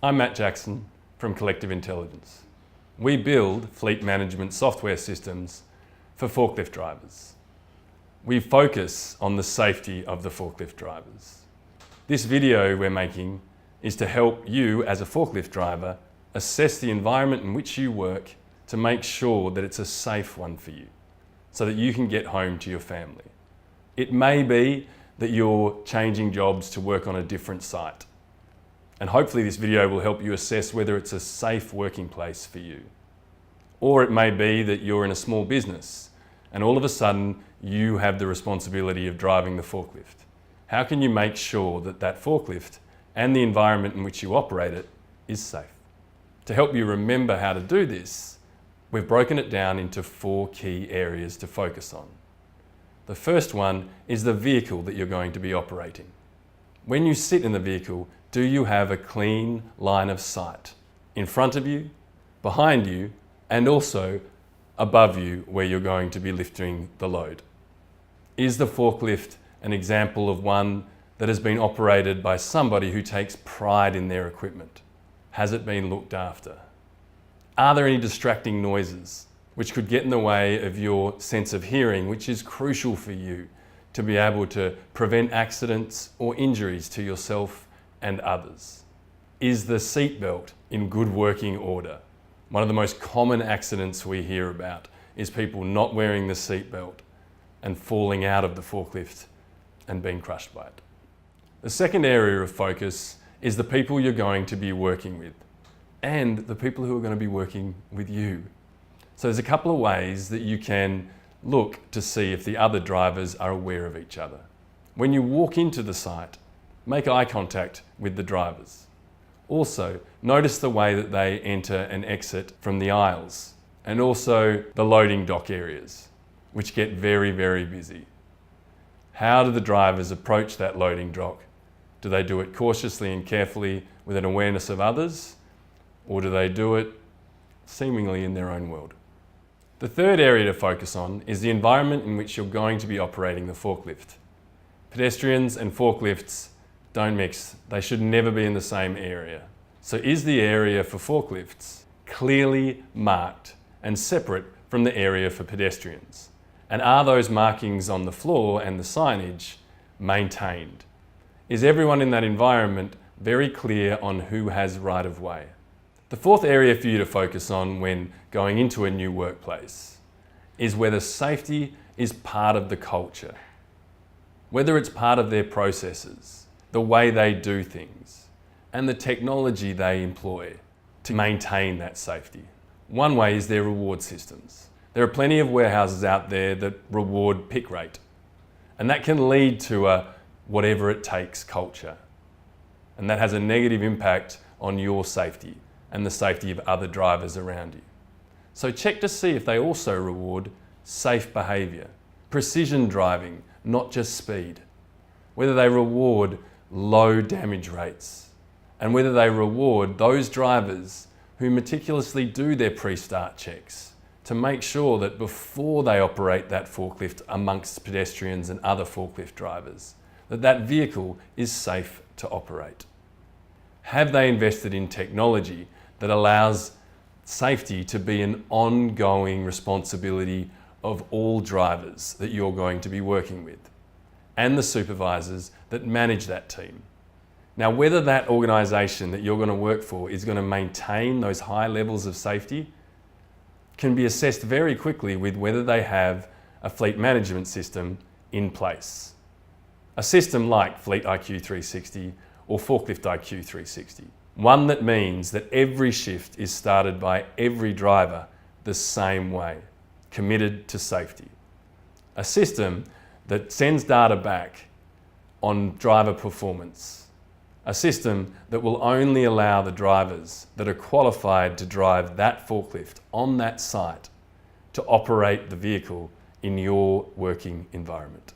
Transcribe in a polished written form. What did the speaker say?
I'm Matt Jackson from Collective Intelligence. We build fleet management software systems for forklift drivers. We focus on the safety of the forklift drivers. This video we're making is to help you as a forklift driver assess the environment in which you work to make sure that it's a safe one for you, so that you can get home to your family. It may be that you're changing jobs to work on a different site. And hopefully this video will help you assess whether it's a safe working place for you. Or it may be that you're in a small business and all of a sudden you have the responsibility of driving the forklift. How can you make sure that that forklift and the environment in which you operate it is safe? To help you remember how to do this, we've broken it down into 4 key areas to focus on. The first one is the vehicle that you're going to be operating. When you sit in the vehicle, do you have a clean line of sight in front of you, behind you, and also above you where you're going to be lifting the load? Is the forklift an example of one that has been operated by somebody who takes pride in their equipment? Has it been looked after? Are there any distracting noises which could get in the way of your sense of hearing, which is crucial for you to be able to prevent accidents or injuries to yourself and others? Is the seatbelt in good working order? One of the most common accidents we hear about is people not wearing the seatbelt and falling out of the forklift and being crushed by it. The second area of focus is the people you're going to be working with and the people who are going to be working with you. So there's a couple of ways that you can look to see if the other drivers are aware of each other. When you walk into the site, make eye contact with the drivers. Also, notice the way that they enter and exit from the aisles, and also the loading dock areas, which get very, very busy. How do the drivers approach that loading dock? Do they do it cautiously and carefully with an awareness of others, or do they do it seemingly in their own world? The third area to focus on is the environment in which you're going to be operating the forklift. Pedestrians and forklifts don't mix. They should never be in the same area. So is the area for forklifts clearly marked and separate from the area for pedestrians? And are those markings on the floor and the signage maintained? Is everyone in that environment very clear on who has right of way? The fourth area for you to focus on when going into a new workplace is whether safety is part of the culture, whether it's part of their processes, the way they do things, and the technology they employ to maintain that safety. One way is their reward systems. There are plenty of warehouses out there that reward pick rate, and that can lead to a whatever it takes culture. And that has a negative impact on your safety and the safety of other drivers around you. So check to see if they also reward safe behaviour, precision driving, not just speed, whether they reward low damage rates, and whether they reward those drivers who meticulously do their pre-start checks to make sure that before they operate that forklift amongst pedestrians and other forklift drivers, that vehicle is safe to operate. Have they invested in technology that allows safety to be an ongoing responsibility of all drivers that you're going to be working with, and the supervisors that manage that team? Now, whether that organisation that you're going to work for is going to maintain those high levels of safety can be assessed very quickly with whether they have a fleet management system in place. A system like Fleet IQ 360 or Forklift IQ 360. One that means that every shift is started by every driver the same way, committed to safety. A system that sends data back on driver performance. A system that will only allow the drivers that are qualified to drive that forklift on that site to operate the vehicle in your working environment.